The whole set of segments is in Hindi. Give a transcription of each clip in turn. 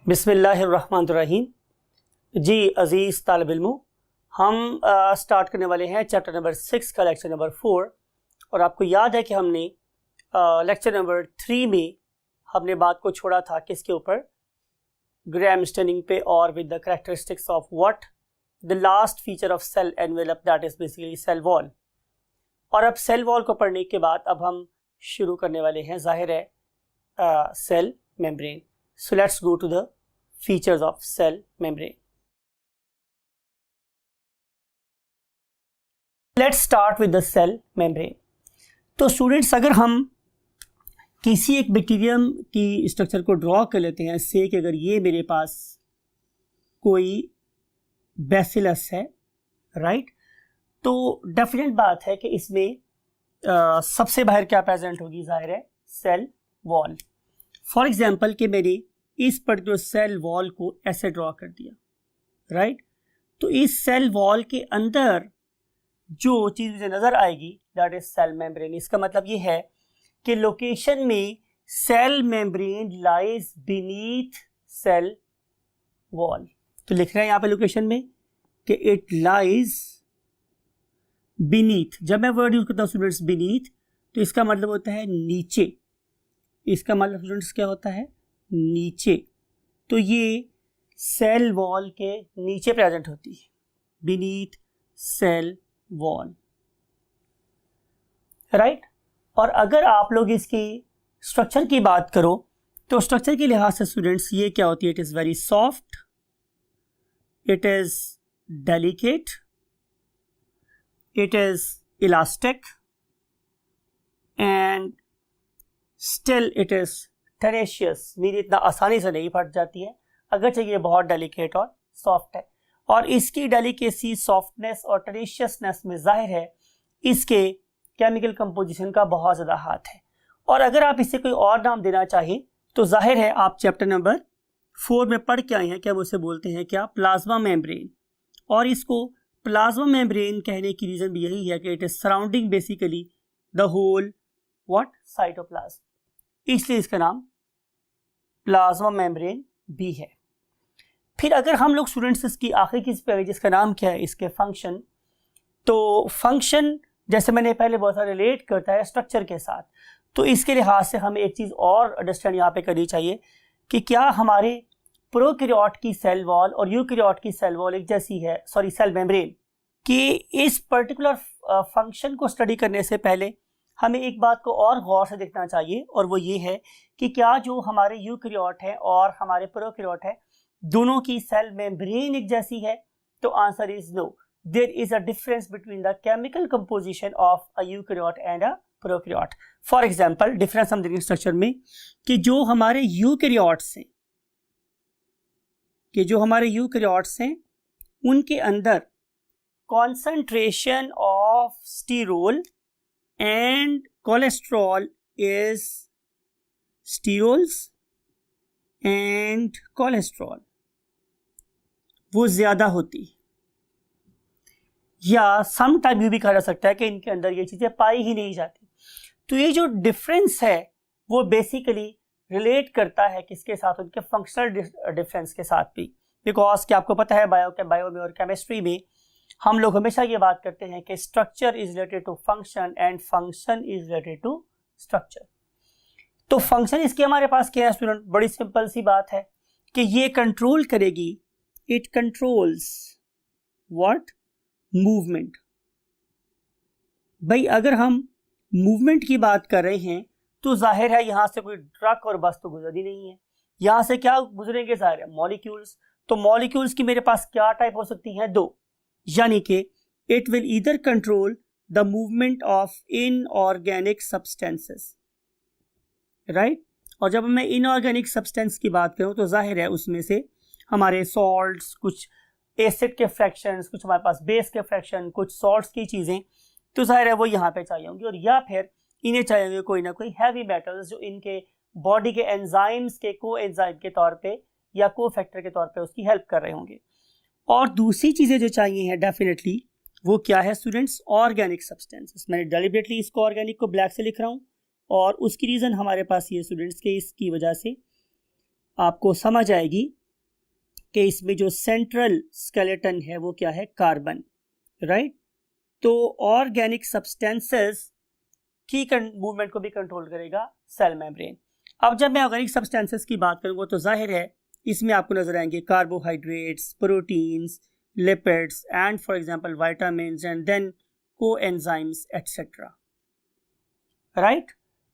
बिस्मिल्लाहिर्रहमानिर्रहीम। जी अज़ीज़ तालिब इल्मों, हम स्टार्ट करने वाले हैं चैप्टर नंबर 6 का लेक्चर नंबर 4। और आपको याद है कि हमने लेक्चर नंबर 3 में हमने बात को छोड़ा था किसके ऊपर, ग्राहम स्टेनिंग पे, और with the characteristics of what the last feature of cell envelope, that is basically cell wall. और अब सेल वॉल को पढ़ने के बाद अब हम शुरू करने वाले हैं, जाहिर है, cell membrane. So let's go to the features of cell membrane. Let's start with the cell membrane. तो स्टूडेंट्स, अगर हम किसी एक बैक्टीरियम की स्ट्रक्चर को ड्रॉ कर लेते हैं, से कि अगर ये मेरे पास कोई बैसिलस है, राइट, तो डेफिनेट बात है कि इसमें सबसे बाहर क्या प्रेजेंट होगी, जाहिर है सेल वॉल। फॉर एग्जांपल कि मेरी इस पर्टिकुलर सेल वॉल को ऐसे ड्रॉ कर दिया, राइट, तो इस सेल वॉल के अंदर जो चीज़ मुझे नज़र आएगी दैट इज सेल मेम्ब्रेन। इसका मतलब ये है कि लोकेशन में cell membrane lies beneath cell wall. तो लिख रहे हैं यहाँ पे लोकेशन में कि इट लाइज बीनीथ। जब मैं वर्ड यूज करता हूँ स्टूडेंट्स बीनीथ, तो इसका मतलब होता है नीचे। इसका मतलब स्टूडेंट्स क्या होता है, नीचे। तो ये सेल वॉल के नीचे प्रेजेंट होती है, बीनीथ सेल वॉल, राइट। और अगर आप लोग इसकी स्ट्रक्चर की बात करो तो स्ट्रक्चर के लिहाज से स्टूडेंट्स ये क्या होती है, it is very soft, it is delicate, it is elastic and still it is tenacious. मेरी इतना आसानी से नहीं फट जाती है, अगरचे ये बहुत डेलिकेट और सॉफ्ट है। और इसकी डेलिकेसी, सॉफ्टनेस और टेनेशियसनेस में जाहिर है इसके केमिकल कंपोजिशन का बहुत ज़्यादा हाथ है। और अगर आप इसे कोई और नाम देना चाहें तो जाहिर है आप चैप्टर नंबर 4 में पढ़ के आए हैं, क्या वो उसे बोलते हैं, क्या, प्लाज्मा मेम्ब्रेन। और इसको प्लाज्मा मेम्ब्रेन कहने की रीज़न भी यही है कि it is surrounding basically the whole what, cytoplasm, इसलिए इसका नाम प्लाज्मा मेम्ब्रेन भी है। फिर अगर हम लोग स्टूडेंट्स इसकी आखिर की पे जिसका नाम क्या है, इसके फंक्शन, तो फंक्शन जैसे मैंने पहले बहुत सारा रिलेट करता है स्ट्रक्चर के साथ, तो इसके लिहाज से हमें एक चीज़ और अंडरस्टैंड यहाँ पे करनी चाहिए कि क्या हमारे प्रोकैरियोट की सेल वॉल और यूकैरियोट की सेल वॉल एक जैसी है, सॉरी सेल मेम्ब्रेन, कि इस पर्टिकुलर फंक्शन को स्टडी करने से पहले हमें एक बात को और गौर से देखना चाहिए, और वो ये है कि क्या जो हमारे यूकैरियोट है और हमारे प्रोकैरियोट है दोनों की सेल मेम्ब्रेन एक जैसी है। तो answer is no, there is a difference between the chemical composition of a eukaryote and a prokaryote. For example difference हम देखेंगे स्ट्रक्चर में कि जो हमारे यूकैरियोट्स हैं उनके अंदर concentration of sterol and cholesterol is sterols and cholesterol वो ज्यादा होती, या सम टाइम ये भी कहा जा सकता है कि इनके अंदर ये चीजें पाई ही नहीं जाती। तो ये जो डिफरेंस है वो बेसिकली रिलेट करता है किसके साथ, उनके फंक्शनल डिफरेंस के साथ भी। बिकॉज कि आपको पता है बायो में और केमिस्ट्री में हम लोग हमेशा ये बात करते हैं कि structure is related to function and function is related to structure. तो फंक्शन इसके हमारे पास क्या है स्टूडेंट, बड़ी सिंपल सी बात है कि ये कंट्रोल करेगी, इट कंट्रोल्स व्हाट, मूवमेंट। भाई अगर हम मूवमेंट की बात कर रहे हैं तो जाहिर है यहां से कोई ट्रक और बस तो गुजरती नहीं है, यहां से क्या गुजरेंगे, जाहिर है मॉलिक्यूल्स। तो मॉलिक्यूल्स की मेरे पास क्या टाइप हो सकती हैं, दो, यानी कि it will either control the movement of inorganic substances, right. और जब मैं इनऑर्गेनिक सब्सटेंस की बात करूं तो जाहिर है उसमें से हमारे सॉल्ट्स, कुछ एसिड के फ्रैक्शंस, कुछ हमारे पास बेस के फ्रैक्शन, कुछ सॉल्ट्स की चीज़ें, तो जाहिर है वो यहाँ पे चाहिए होंगी। और या फिर इन्हें चाहिए होंगे कोई ना कोई हैवी मेटल्स जो इनके बॉडी के एंजाइम्स के को एंजाइम के तौर पे या को फैक्टर के तौर पे उसकी हेल्प कर रहे होंगे। और दूसरी चीज़ें जो चाहिए हैं डेफिनेटली वो क्या है स्टूडेंट्स, ऑर्गेनिक सब्सटेंसेस। मैंने डेलिबरेटली इसको ऑर्गेनिक को ब्लैक से लिख रहा हूँ, और उसकी रीज़न हमारे पास ये स्टूडेंट्स के इसकी वजह से आपको समझ आएगी कि इसमें जो सेंट्रल स्केलेटन है वो क्या है, कार्बन, राइट। तो ऑर्गेनिक सब्सटेंसेस की मूवमेंट को भी कंट्रोल करेगा सेल मेम्ब्रेन। अब जब मैं ऑर्गेनिक सब्सटेंसेस की बात करूंगा तो जाहिर है इसमें आपको नजर आएंगे carbohydrates, proteins, lipids and for example vitamins and then coenzymes etcetera, right.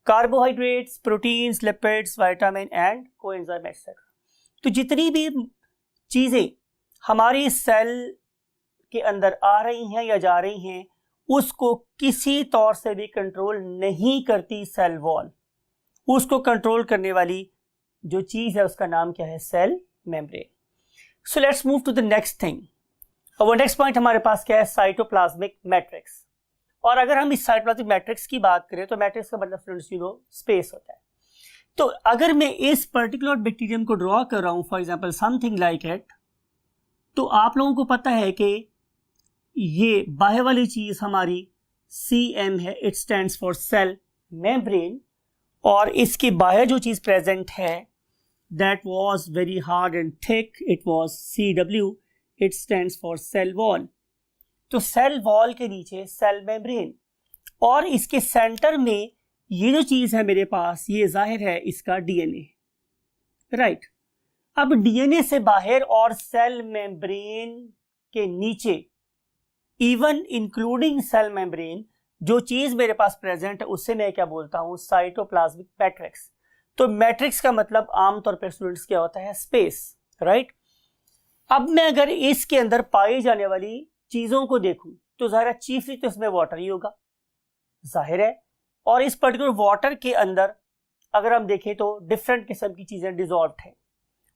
Carbohydrates, proteins, lipids, vitamin and coenzyme etcetera. तो जितनी भी चीजें हमारी सेल के अंदर आ रही हैं या जा रही हैं उसको किसी तौर से भी कंट्रोल नहीं करती सेल वॉल। उसको कंट्रोल करने वाली जो चीज है उसका नाम क्या है, cell membrane. So let's move to the next thing. और नेक्स्ट पॉइंट हमारे पास क्या है, साइटोप्लाज्मिक मैट्रिक्स। और अगर हम इस साइटोप्लाज्मिक मैट्रिक्स की बात करें तो मैट्रिक्स का मतलब स्टूडेंट्स यू नो स्पेस होता है। तो अगर मैं इस पर्टिकुलर बैक्टीरियम को ड्रॉ कर रहा हूं for example something like it, तो आप लोगों को पता है कि ये बाहर वाली चीज हमारी CM है, it stands for sale membrane. और इसके बाहर जो चीज प्रेजेंट है that was very hard and thick, it was CW, it stands for sale wall. तो सेल वॉल के नीचे सेल मेम्ब्रेन और इसके सेंटर में ये जो चीज है मेरे पास, ये जाहिर है इसका DNA, राइट। अब DNA से बाहर और सेल मेम्ब्रेन के नीचे, इवन इंक्लूडिंग सेल मेम्ब्रेन, जो चीज मेरे पास प्रेजेंट है उससे मैं क्या बोलता हूं, साइटोप्लाज्मिक मैट्रिक्स। तो मैट्रिक्स का मतलब आमतौर पर स्टूडेंट्स क्या होता है, स्पेस, राइट। अब मैं अगर इसके अंदर पाई जाने वाली चीजों को देखूं तो जाहिर है चीफली तो इसमें वाटर ही होगा, जाहिर है। और इस पर्टिकुलर वाटर के अंदर अगर हम देखें तो डिफरेंट किस्म की चीजें डिजॉल्व हैं।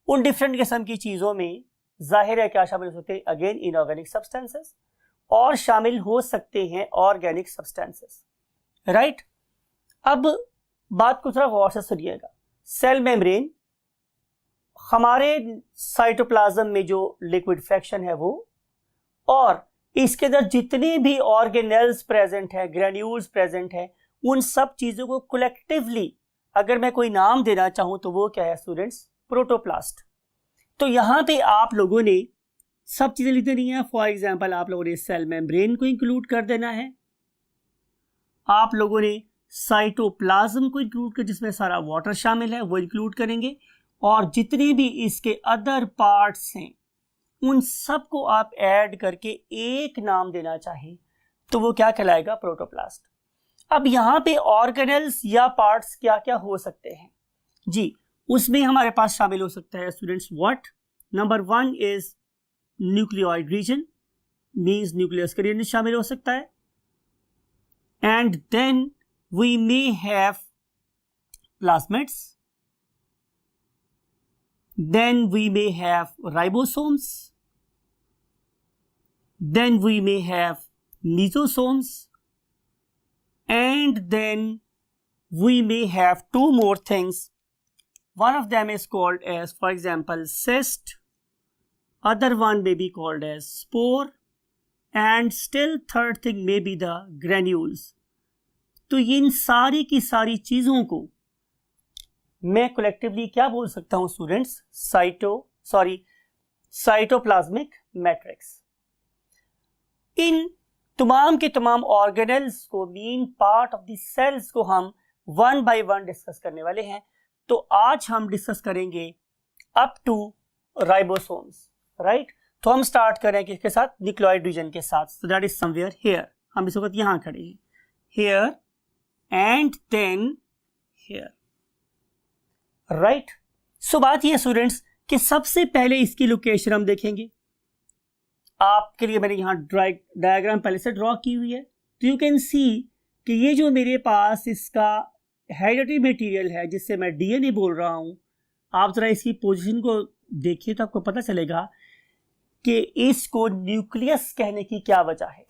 उन डिफरेंट किस्म की चीजों में जाहिर है क्या शामिल हो सकते हैं, अगेन इनऑर्गेनिक सब्सटेंसेस, और शामिल हो सकते हैं ऑर्गेनिक सब्सटेंसेस, राइट। अब बात को थोड़ा गौर से सुनिएगा। सेल मेम्ब्रेन हमारे साइटोप्लाज्म में जो लिक्विड फ्रैक्शन है वो, और इसके अंदर जितने भी ऑर्गेनेल्स प्रेजेंट है, ग्रेन्यूल्स प्रेजेंट है, उन सब चीजों को कलेक्टिवली अगर मैं कोई नाम देना चाहूं तो वो क्या है स्टूडेंट्स, प्रोटोप्लास्ट। तो यहां पे आप लोगों ने सब चीजें लिख देनी है। फॉर एग्जांपल आप लोगों ने सेल मेम्ब्रेन को इंक्लूड कर देना है, आप लोगों ने साइटोप्लाज्म को इंक्लूड कर जिसमें सारा वाटर शामिल है वो इंक्लूड करेंगे, और जितने भी इसके अदर पार्ट्स हैं उन सबको आप ऐड करके एक नाम देना चाहें तो वो क्या कहलाएगा, प्रोटोप्लास्ट। अब यहाँ पे ऑर्गेनेल्स या पार्ट्स क्या क्या हो सकते हैं जी, उसमें हमारे पास शामिल हो सकता है students what, number 1 is nucleoid region, means nucleus का रीजन शामिल हो सकता है, and then we may have plasmids, then we may have ribosomes, then we may have lysosomes, and then we may have two more things. One of them is called as, for example, cyst, other one may be called as spore, and still third thing may be the granules. तो इन सारी की सारी चीजों को मैं कलेक्टिवली क्या बोल सकता हूं स्टूडेंट्स, साइटोप्लाज्मिक मैट्रिक्स। इन तमाम के तमाम ऑर्गेनेल्स को, main part of the cells को हम वन बाय वन डिस्कस करने वाले हैं। तो आज हम डिस्कस करेंगे अप टू राइबोसोम्स, राइट। तो हम स्टार्ट करें किसके साथ, न्यूक्लियोइड रीजन के साथ। So that is somewhere here, हम इस वक्त यहां खड़े हैं, here and then here, right. सो बात ये स्टूडेंट्स कि सबसे पहले इसकी लोकेशन हम देखेंगे। आपके लिए मैंने यहाँ डायग्राम पहले से ड्रॉ की हुई है, तो यू कैन सी कि ये जो मेरे पास इसका हेरिडिटरी मटेरियल है जिससे मैं DNA बोल रहा हूँ, आप जरा इसकी पोजीशन को देखिए तो आपको पता चलेगा कि इसको न्यूक्लियस कहने की क्या वजह है।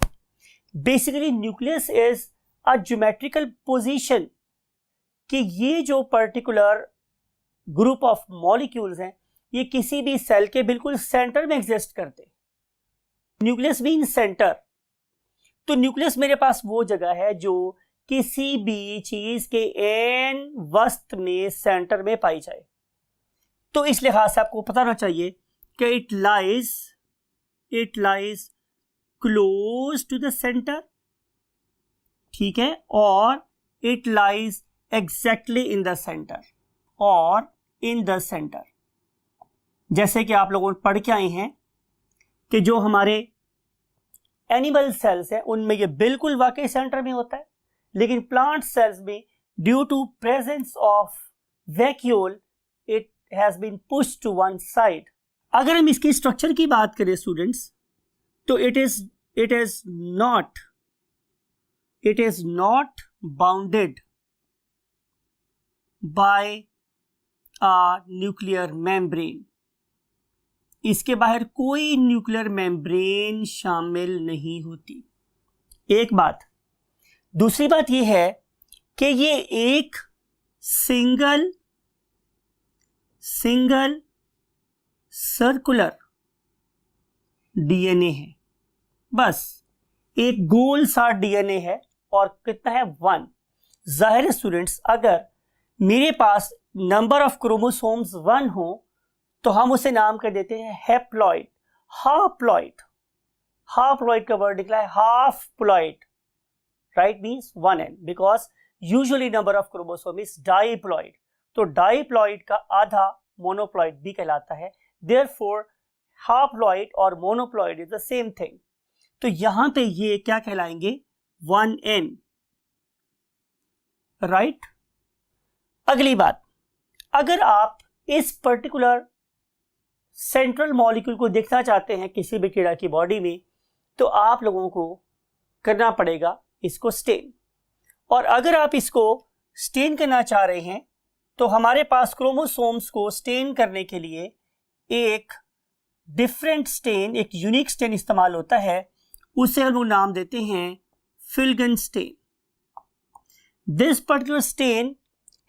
Basically nucleus is a geometrical position, कि ये जो पर्टिकुलर ग्रुप ऑफ मॉलिक्यूल्स हैं ये किसी भी सेल के बिल्कुल सेंटर में एग्जिस्ट करते हैं। Nucleus mean centre. तो न्यूक्लियस मेरे पास वो जगह है जो किसी भी चीज के एन वस्त में सेंटर में पाई जाए। तो इस लिहाज से आपको पता होना चाहिए कि it lies close to the centre, ठीक है, और it lies exactly in the centre और इन द सेंटर। जैसे कि आप लोगों ने पढ़ के आए हैं कि जो हमारे एनिमल सेल्स हैं उनमें ये बिल्कुल वाकई सेंटर में होता है, लेकिन प्लांट सेल्स में due to presence of vacuole it has been pushed to one side. अगर हम इसकी स्ट्रक्चर की बात करें स्टूडेंट्स, तो it is not bounded by a nuclear membrane. इसके बाहर कोई न्यूक्लियर मेम्ब्रेन शामिल नहीं होती, एक बात। दूसरी बात यह है कि ये एक सिंगल सर्कुलर डीएनए है, बस एक गोल सा डीएनए है, और कितना है 1। जाहिर है स्टूडेंट्स, अगर मेरे पास नंबर ऑफ क्रोमोसोम्स 1 हो तो हम उसे नाम कर देते हैं हैप्लॉइड। हाप्लॉइड का वर्ड निकला है haploid, right, means 1n, because usually number of chromosome is diploid. तो डाइप्लॉइड का आधा मोनोप्लॉइड भी कहलाता है। देयरफॉर हाप्लॉइड और monoploid is the same thing. तो यहां पे ये क्या कहलाएंगे 1n, राइट। अगली बात, अगर आप इस पर्टिकुलर सेंट्रल मॉलिक्यूल को देखना चाहते हैं किसी भी कीड़ा की बॉडी में, तो आप लोगों को करना पड़ेगा इसको स्टेन। और अगर आप इसको स्टेन करना चाह रहे हैं तो हमारे पास क्रोमोसोम्स को स्टेन करने के लिए एक डिफरेंट स्टेन, एक यूनिक स्टेन इस्तेमाल होता है, उसे हम लोग नाम देते हैं Feulgen stain. This particular stain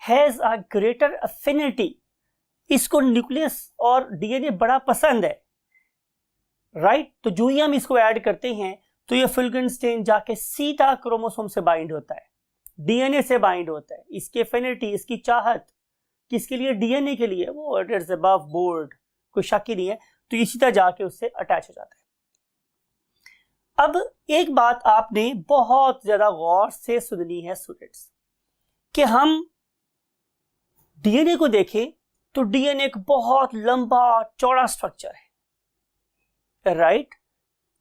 has a greater affinity. इसको न्यूक्लियस और डीएनए बड़ा पसंद है, राइट। तो जो ही हम इसको ऐड करते हैं तो ये फिल्गन स्टेन जाके सीधा क्रोमोसोम से बाइंड होता है, डीएनए से बाइंड होता है। इसकी एफिनिटी, इसकी चाहत किसके लिए? डीएनए के लिए। वो इट इज अबव बोर्ड, कोई शक ही नहीं है। तो ये सीधा जाके उससे अटैच हो जाता है। अब एक बात आपने बहुत ज्यादा गौर से सुननी है स्टूडेंट्स, कि हम डीएनए को देखें तो डीएनए एक बहुत लंबा चौड़ा स्ट्रक्चर है, राइट।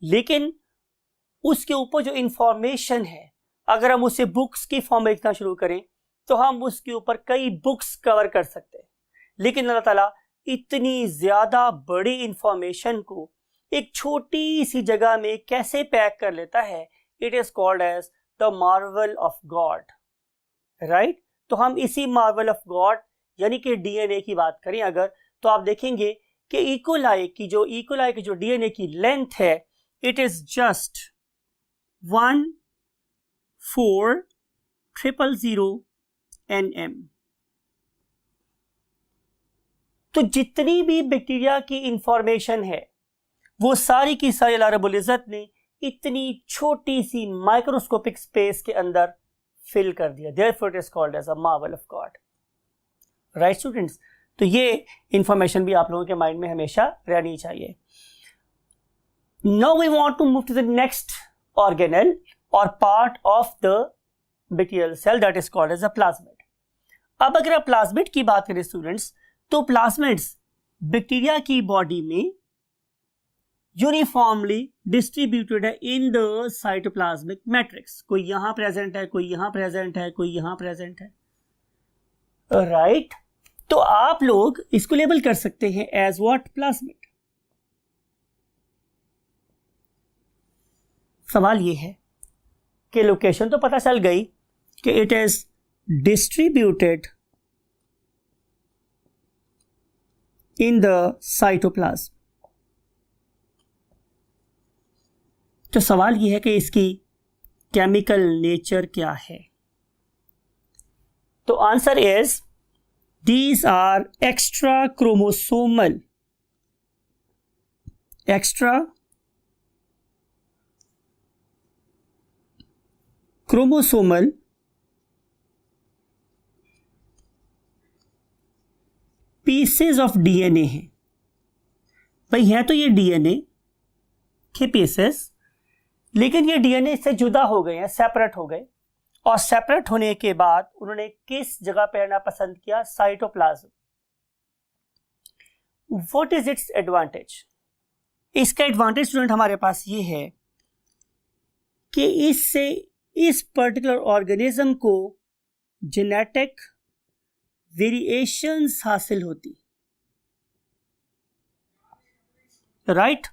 लेकिन उसके ऊपर जो इंफॉर्मेशन है, अगर हम उसे बुक्स की फॉर्म में लिखना शुरू करें तो हम उसके ऊपर कई बुक्स कवर कर सकते हैं। लेकिन अल्लाह ताला इतनी ज्यादा बड़ी इंफॉर्मेशन को एक छोटी सी जगह में कैसे पैक कर लेता है? It is called as the marvel of God, right. तो हम इसी मार्वल ऑफ गॉड यानी कि डीएनए की बात करें अगर, तो आप देखेंगे कि इकोलाई की जो डीएनए की लेंथ है, इट इज जस्ट 1,4,000 nm। तो जितनी भी बैक्टीरिया की इंफॉर्मेशन है वो सारी की सारी अल्लाह रब्बुल इज्जत ने इतनी छोटी सी माइक्रोस्कोपिक स्पेस के अंदर फिल कर दिया। Therefore it is called as a marvel of God, right students. तो ये इंफॉर्मेशन भी आप लोगों के माइंड में हमेशा रहनी चाहिए। Now we want to move to the next organelle और part of the bacterial cell, that is called as a plasmid. अब अगर आप प्लाज्मिड की बात करें स्टूडेंट्स, तो प्लाज्मिड्स बैक्टीरिया की बॉडी में यूनिफॉर्मली डिस्ट्रीब्यूटेड है इन द साइटोप्लाज्मिक मैट्रिक्स। कोई यहां प्रेजेंट है, कोई यहां प्रेजेंट है, कोई यहां प्रेजेंट है, राइट। तो आप लोग इसको लेबल कर सकते हैं एज व्हाट? प्लाज्मिड। सवाल ये है कि लोकेशन तो पता चल गई कि it is distributed in the cytoplasm. तो सवाल यह है कि इसकी केमिकल नेचर क्या है? तो answer is these are extra chromosomal pieces of DNA हैं भाई हैं तो ये डीएनए के पीसेस, लेकिन ये डीएनए से जुदा हो गए हैं, सेपरेट हो गए, और सेपरेट होने के बाद उन्होंने किस जगह पे रहना पसंद किया? Cytoplasm. What is it's advantage? इसका एडवांटेज स्टूडेंट हमारे पास ये है कि इससे इस पर्टिकुलर ऑर्गेनिज्म को जेनेटिक वेरिएशंस हासिल होती, राइट?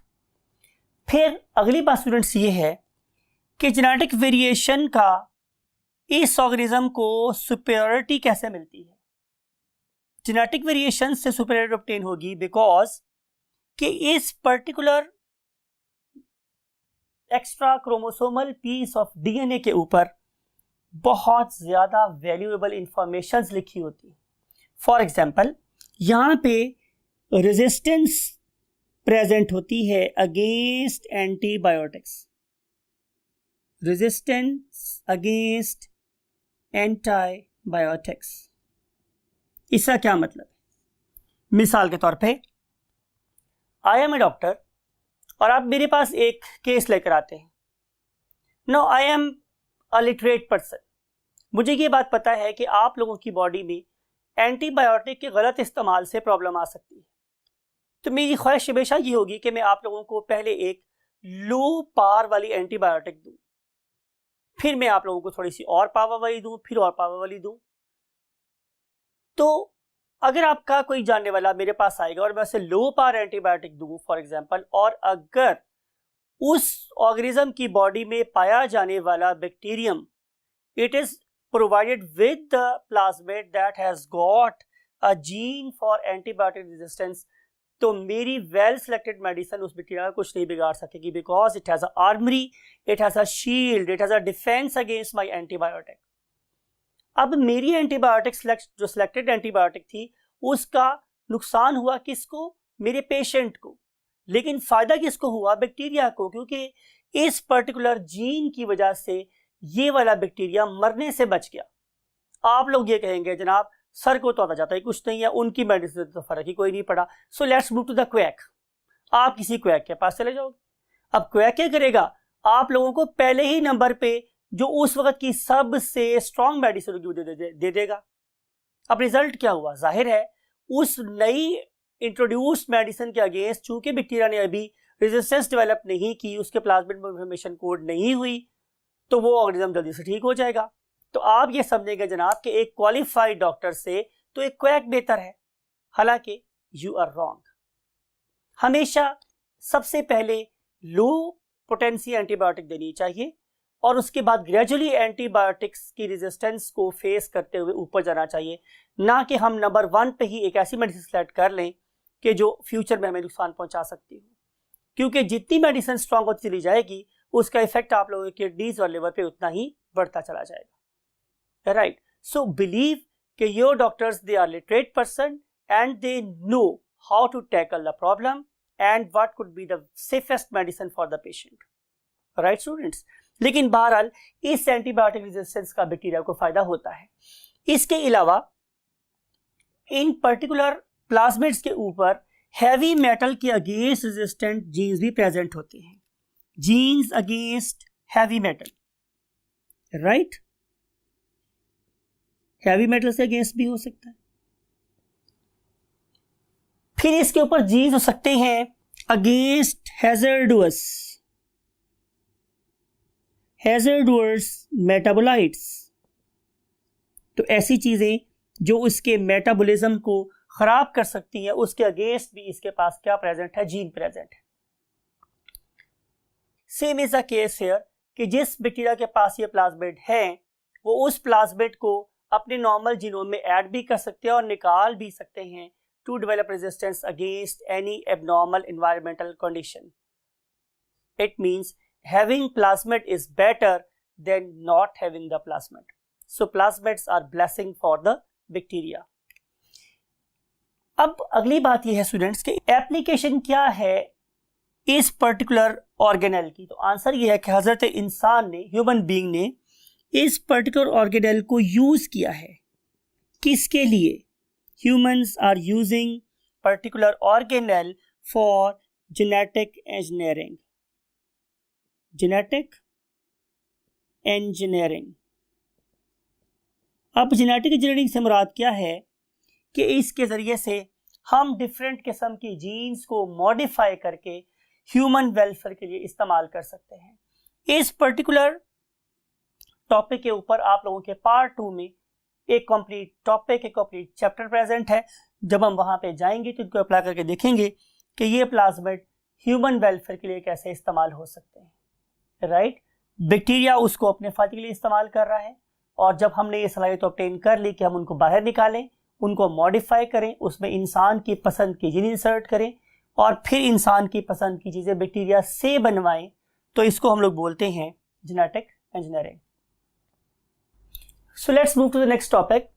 फिर अगली बात स्टूडेंट्स ये है कि जेनेटिक वेरिएशन का इस ऑर्गेनिज्म को सुपेरियरिटी कैसे मिलती है? जेनेटिक वेरिएशन से सुपेरियरिटी ऑब्टेन होगी बिकॉज कि इस particular extra chromosomal piece of DNA के ऊपर बहुत ज्यादा वैल्यूएबल इंफॉर्मेशन लिखी होती है। फॉर एग्जाम्पल, यहां पे रेजिस्टेंस प्रेजेंट होती है against antibiotics, resistance against antibiotics. इसका क्या मतलब है? मिसाल के तौर पे आई एम ए डॉक्टर और आप मेरे पास एक केस लेकर आते हैं। No, I am a literate person. मुझे ये बात पता है कि आप लोगों की बॉडी में एंटीबायोटिक के गलत इस्तेमाल से प्रॉब्लम आ सकती है। तो मेरी ख्वाहिश हमेशा ये होगी कि मैं आप लोगों को पहले एक लो पावर वाली एंटीबायोटिक दूं, फिर मैं आप लोगों को थोड़ी सी और पावर वाली दूं, फिर और पावर वाली दूं। तो अगर आपका कोई जानने वाला मेरे पास आएगा और मैं उसे लो पावर एंटीबायोटिक दूं फॉर एग्जांपल, और अगर उस ऑर्गेनिज्म की बॉडी में पाया जाने वाला bacterium it is provided with the plasmid that has got a gene for antibiotic resistance, तो मेरी वेल सिलेक्टेड मेडिसिन उस बैक्टीरिया का कुछ नहीं बिगाड़ सकेगी because it has a armoury, it has a shield, it has a defence against my antibiotic. अब मेरी एंटीबायोटिक जो सिलेक्टेड एंटीबायोटिक थी उसका नुकसान हुआ किसको? मेरे पेशेंट को। लेकिन फायदा किसको हुआ? बैक्टीरिया को, क्योंकि इस पर्टिकुलर जीन की वजह से ये वाला बैक्टीरिया मरने से बच गया। आप लोग ये कहेंगे जनाब सर को तो आता जाता है कुछ नहीं है, उनकी मेडिसिन तो फर्क ही कोई नहीं पड़ा। So let's move to the quack. आप किसी क्वैक के पास चले जाओगे। अब क्वैक क्या करेगा? आप लोगों को पहले ही नंबर पे जो उस वक्त की सबसे स्ट्रॉन्ग मेडिसिन दे देगा। अब रिजल्ट क्या हुआ? जाहिर है उस नई इंट्रोड्यूस्ड मेडिसिन के अगेंस्ट चूंकि बैक्टीरिया ने अभी रेजिस्टेंस डेवलप नहीं की, उसके प्लाज्मिड में इंफॉर्मेशन कोड नहीं हुई, तो वो ऑर्गेनिज्म जल्दी से ठीक हो जाएगा। तो आप ये समझेंगे जनाब कि एक क्वालिफाइड डॉक्टर से तो एक क्वैक बेहतर है, हालांकि यू आर रॉन्ग। हमेशा सबसे पहले लो पोटेंसी एंटीबायोटिक देनी चाहिए और उसके बाद ग्रेजुअली एंटीबायोटिक्स की रेजिस्टेंस को फेस करते हुए ऊपर जाना चाहिए, ना कि हम नंबर 1 पे ही एक ऐसी मेडिसिन सेलेक्ट कर लें कि जो फ्यूचर में हमें नुकसान पहुंचा सकती हो। क्योंकि जितनी मेडिसिन स्ट्रांग होती चली जाएगी उसका इफेक्ट आप लोगों के किडनीज और लिवर पे उतना ही बढ़ता चला जाएगा, राइट? सो बिलीव कि your doctors they are literate person and they know how to tackle the problem and what could be the safest medicine for the patient, right students? लेकिन बहरहाल इस एंटीबायोटिक रेजिस्टेंस का बैक्टीरिया को फायदा होता है। इसके अलावा इन पर्टिकुलर प्लाज्मिड्स के ऊपर हैवी मेटल के अगेंस्ट रेजिस्टेंट जीन्स भी प्रेजेंट होते हैं, genes against heavy metal, right? Heavy metal से अगेंस्ट भी हो सकता है। फिर इसके ऊपर जीन्स हो सकते हैं अगेंस्ट हैजर्डस मेटाबोलाइट्स, तो ऐसी चीजें जो उसके मेटाबॉलिज्म को खराब कर सकती हैं उसके अगेंस्ट भी इसके पास क्या प्रेजेंट है? जीन प्रेजेंट है। Same is the case here कि जिस बैक्टीरिया के पास ये प्लाज्मिड है वो उस प्लाज्मिड को अपने नॉर्मल जीनोम में ऐड भी कर सकते हैं और निकाल भी सकते हैं to develop resistance against any abnormal environmental condition. It means having plasmid is better than not having the plasmid. So plasmids are blessing for the bacteria. अब अगली बात यह है स्टूडेंट्स कि एप्लीकेशन क्या है इस पर्टिकुलर ऑर्गेनेल की। तो आंसर यह है कि हजरत इंसान ने, ह्यूमन बीइंग ने इस पर्टिकुलर ऑर्गेनेल को यूज किया है। किसके लिए? Humans are using particular organelle for genetic engineering, genetic engineering. अब जेनेटिक इंजीनियरिंग से मुराद क्या है कि इसके ज़रिए से हम डिफरेंट किस्म की जीन्स को मॉडिफाई करके ह्यूमन वेलफेयर के लिए इस्तेमाल कर सकते हैं। इस पर्टिकुलर टॉपिक के ऊपर आप लोगों के पार्ट 2 में एक कंप्लीट टॉपिक, एक कंप्लीट चैप्टर प्रेजेंट है। जब हम वहां पे जाएंगे तो इनको अप्लाई करके देखेंगे कि ये प्लाज्मिड ह्यूमन वेलफेयर के लिए कैसे इस्तेमाल हो सकते हैं, राइट। बैक्टीरिया उसको अपने फायदे के लिए इस्तेमाल कर रहा है, और जब हमने ये सलाहियत ऑब्टेन कर ली कि हम उनको बाहर निकालें, उनको मॉडिफाई करें, उसमें इंसान की पसंद की जीन इंसर्ट करें और फिर इंसान की पसंद की चीज़ें बैक्टीरिया से बनवाएं, तो इसको हम लोग बोलते हैं genetic engineering. So let's move to the next topic,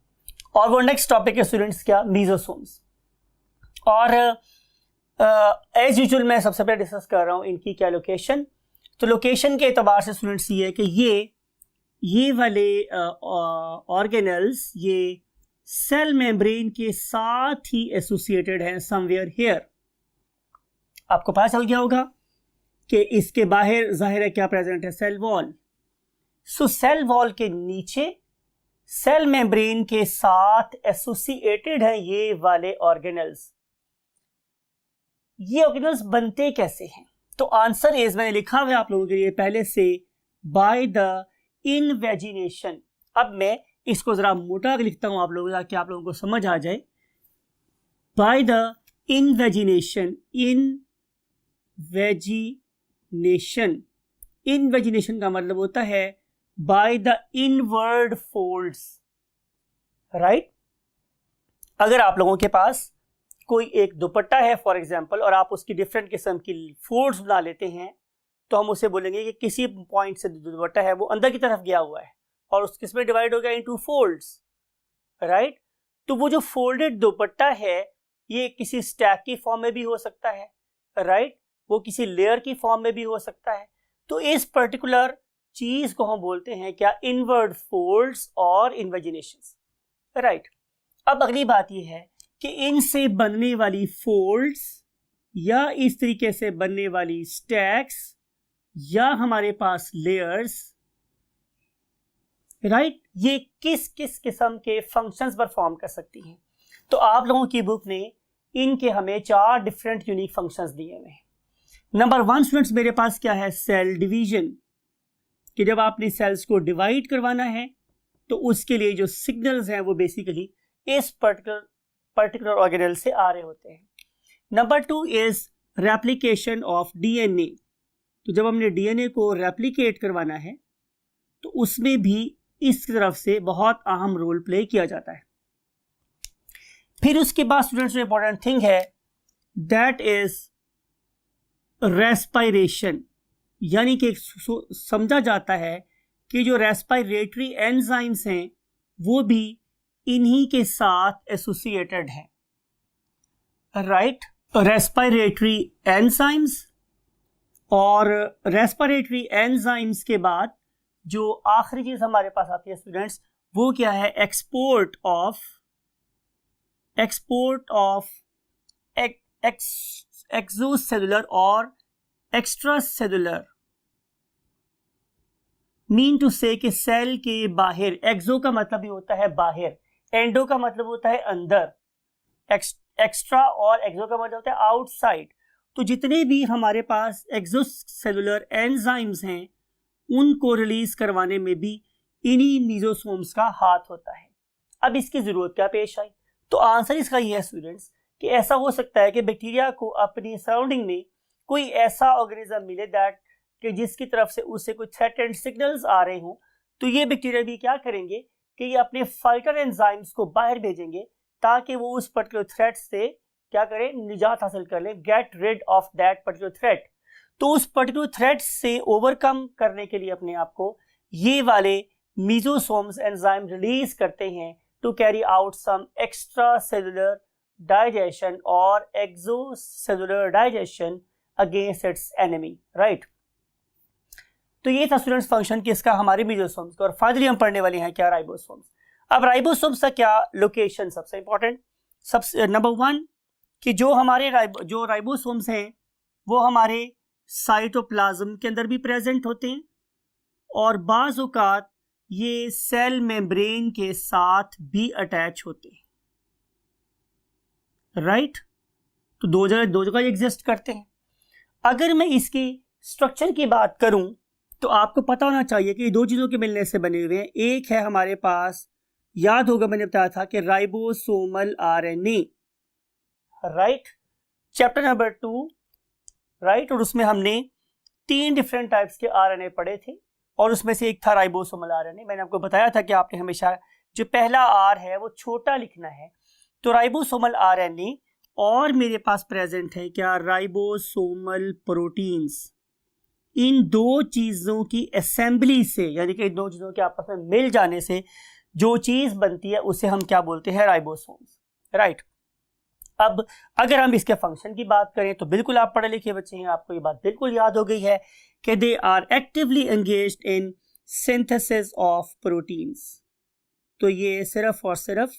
और वो नेक्स्ट टॉपिक है स्टूडेंट्स क्या, मीजोसोम्स। और एज यूजुअल मैं सबसे पहले डिस्कस कर रहा हूँ इनकी क्या लोकेशन। तो लोकेशन के एतबार से स्टूडेंट्स ये है कि ये वाले ऑर्गेनल्स ये सेल मेम्ब्रेन के साथ ही एसोसिएटेड हैं समवेयर हियर। आपको पता चल गया होगा कि इसके बाहर जाहिर है क्या प्रेजेंट है, सेल वॉल। सो सेल वॉल के नीचे सेल मेम्ब्रेन के साथ एसोसिएटेड है ये वाले ऑर्गेनल्स। ये ऑर्गेनल्स बनते कैसे हैं? तो आंसर इज, मैंने लिखा हुआ है आप लोगों के लिए पहले से, बाय द इनवेजिनेशन। अब मैं इसको जरा मोटा लिखता हूं आप लोगों, ताकि आप लोगों को समझ आ जाए। बाय द इनवेजिनेशन, इनवेजिनेशन का मतलब होता है by the inward folds, right. अगर आप लोगों के पास कोई एक दुपट्टा है फॉर एग्जांपल, और आप उसकी डिफरेंट किस्म की फोल्ड्स बना लेते हैं, तो हम उसे बोलेंगे कि किसी पॉइंट से दुपट्टा है वो अंदर की तरफ गया हुआ है और उस किस्म डिवाइड हो गया इनटू फोल्ड्स, राइट। तो वो जो फोल्डेड दुपट्टा है ये किसी स्टैक की फॉर्म में भी हो सकता है, राइट, वो किसी लेयर की फॉर्म में भी हो सकता है। तो इस पर्टिकुलर चीज को हम बोलते हैं क्या, इनवर्ड फोल्ड्स और इन्वेजिनेशंस, राइट। अब अगली बात ये है कि इनसे बनने वाली फोल्ड्स या इस तरीके से बनने वाली स्टैक्स या हमारे पास लेयर्स, राइट, ये किस किस किस्म के फंक्शंस परफॉर्म कर सकती हैं। तो आप लोगों की बुक ने इनके हमें 4 डिफरेंट यूनिक फंक्शंस दिए हुए हैं। नंबर 1 स्टूडेंट्स मेरे पास क्या है, सेल डिवीजन, कि जब आपने सेल्स को डिवाइड करवाना है तो उसके लिए जो सिग्नल्स हैं वो बेसिकली इस पर्टिकुलर ऑर्गेनल से आ रहे होते हैं। Number 2 is replication of DNA, तो जब हमने डीएनए को रेप्लिकेट करवाना है तो उसमें भी इस तरफ से बहुत अहम रोल प्ले किया जाता है। फिर उसके बाद स्टूडेंट्स में इंपॉर्टेंट थिंग है दैट इज रेस्पिरेशन, यानी कि समझा जाता है कि जो रेस्पिरेटरी एंजाइम्स हैं वो भी इन्हीं के साथ एसोसिएटेड हैं, राइट। रेस्पिरेटरी एंजाइम्स, और रेस्पिरेटरी एंजाइम्स के बाद जो आखिरी चीज हमारे पास आती है स्टूडेंट्स वो क्या है, एक्सपोर्ट ऑफ एक्सोसेलुलर और एक्स्ट्रा सेलुलर, मीन टू से कि सेल के बाहर, एक्सो का मतलब ही होता है बाहर, एंडो का मतलब होता है अंदर, एक्स्ट्रा और एक्सो का मतलब होता है आउटसाइड। तो जितने भी हमारे पास एक्सोसेलुलर एंजाइम्स हैं उनको रिलीज करवाने में भी इन्हीं मीजोसोम्स का हाथ होता है। अब इसकी जरूरत क्या पेश आई? तो आंसर इसका ये है स्टूडेंट्स कि ऐसा हो सकता है कि बैक्टीरिया को अपनी सराउंडिंग में कोई ऐसा ऑर्गेनिज्म मिले दैट कि जिसकी तरफ से उसे कोई थ्रेट एंड सिग्नल्स आ रहे हों, तो ये बैक्टीरिया भी क्या करेंगे कि ये अपने फाइटर एंजाइम्स को बाहर भेजेंगे ताकि वो उस पर्टिकुलर थ्रेट से क्या करें, निजात हासिल कर लें, get rid of that particular threat. तो उस पर्टिकुलर थ्रेट से ओवरकम करने के लिए अपने आप को ये वाले मीजोसोम्स एंजाइम रिलीज करते हैं to carry out some extracellular digestion और exocellular digestion against its enemy, right. तो ये था स्टूडेंट्स फंक्शन किसका, हमारे मीजोसोम्स का। और फाइनली हम पढ़ने वाले हैं क्या, राइबोसोम्स। अब राइबोसोम्स का क्या लोकेशन सबसे इंपॉर्टेंट, सबसे नंबर 1 कि जो हमारे जो राइबोसोम्स हैं वो हमारे साइटोप्लाज्म के अंदर भी प्रेजेंट होते हैं और बाज़ औक़ात ये सेल मेम्ब्रेन के साथ भी अटैच होते हैं, राइट। तो दो जगह एग्जिस्ट करते हैं। अगर मैं इसकी स्ट्रक्चर की बात करूं तो आपको पता होना चाहिए कि दो चीज़ों के मिलने से बने हुए हैं। एक है हमारे पास, याद होगा मैंने बताया था कि ribosomal RNA, right, chapter number 2, right. और उसमें हमने 3 डिफरेंट टाइप्स के आरएनए पढ़े थे और उसमें से एक था राइबोसोमल आरएनए। मैंने आपको बताया था कि आपने हमेशा जो पहला आर है वो छोटा लिखना है। तो राइबोसोमल आरएनए और मेरे पास प्रेजेंट है क्या, राइबोसोमल प्रोटीन्स। इन दो चीज़ों की असेंबली से, यानी कि दो चीज़ों के आपस में मिल जाने से जो चीज़ बनती है उसे हम क्या बोलते हैं, राइबोसोम्स, राइट। अब अगर हम इसके फंक्शन की बात करें तो बिल्कुल आप पढ़े लिखे बच्चे हैं, आपको ये बात बिल्कुल याद हो गई है कि they are actively engaged in synthesis of proteins. तो ये सिर्फ और सिर्फ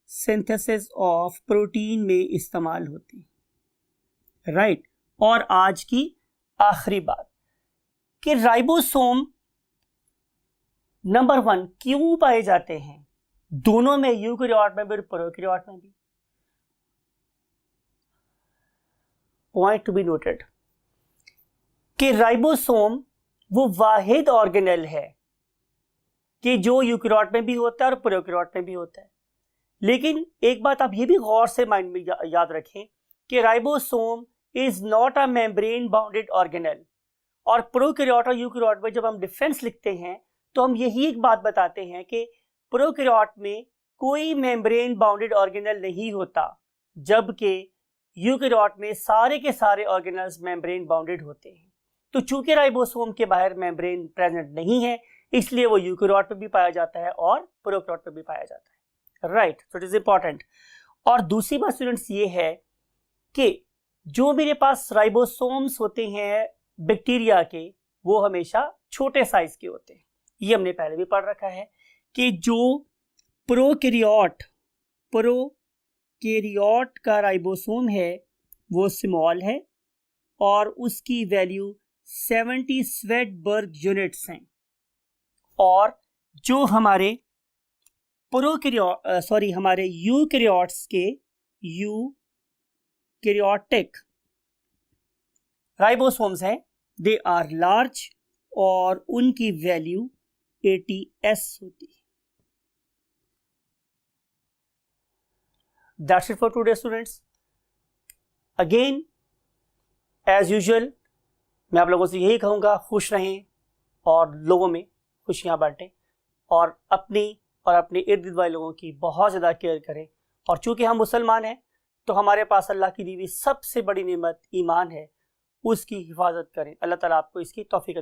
सिंथेसिस ऑफ प्रोटीन में इस्तेमाल होती है, राइट। और आज की आखिरी बात कि राइबोसोम नंबर 1 क्यों पाए जाते हैं, दोनों में, यूकेरियोट में भी और प्रोकैरियोट में भी। पॉइंट टू बी नोटेड कि राइबोसोम वो वाहिद ऑर्गेनेल है कि जो यूकेरियोट में भी होता है और प्रोकैरियोट में भी होता है। लेकिन एक बात आप ये भी गौर से माइंड में याद रखें कि ribosome is not a membrane bounded organelle. और प्रोकैरियोट और यूकेरियोट में जब हम डिफरेंस लिखते हैं तो हम यही एक बात बताते हैं कि प्रोकैरियोट में कोई मेम्ब्रेन बाउंडेड ऑर्गेनेल नहीं होता, जबकि यूकेरियोट में सारे के सारे ऑर्गेनेल्स मेम्ब्रेन बाउंडेड होते हैं। तो चूंकि राइबोसोम के बाहर मेम्ब्रेन प्रेजेंट नहीं है, इसलिए वो यूकेरियोट में भी पाया जाता है और प्रोकैरियोट में भी पाया जाता है, right. So it is important. और दूसरी बात स्टूडेंट्स ये है कि जो मेरे पास राइबोसोम्स होते हैं बैक्टीरिया के, वो हमेशा छोटे साइज के होते हैं। ये हमने पहले भी पढ़ रखा है कि जो प्रोकैरियोट का राइबोसोम है वो स्मॉल है और उसकी वैल्यू 70 स्वेटबर्ग यूनिट्स हैं। और जो हमारे हमारे यूकेरियोट्स के यूकेरियोटिक राइबोसोम्स हैं, दे आर लार्ज और उनकी वैल्यू 80s होती है। That's it for today students. Again, as usual, मैं आप लोगों से यही कहूँगा, खुश रहें और लोगों में खुशियाँ बांटें और अपनी और अपने इर्द गिर्द वाले लोगों की बहुत ज़्यादा केयर करें। और चूँकि हम मुसलमान हैं तो हमारे पास अल्लाह की दी हुई सबसे बड़ी नेमत ईमान है, उसकी हिफाजत करें। अल्लाह ताला आपको इसकी तौफीक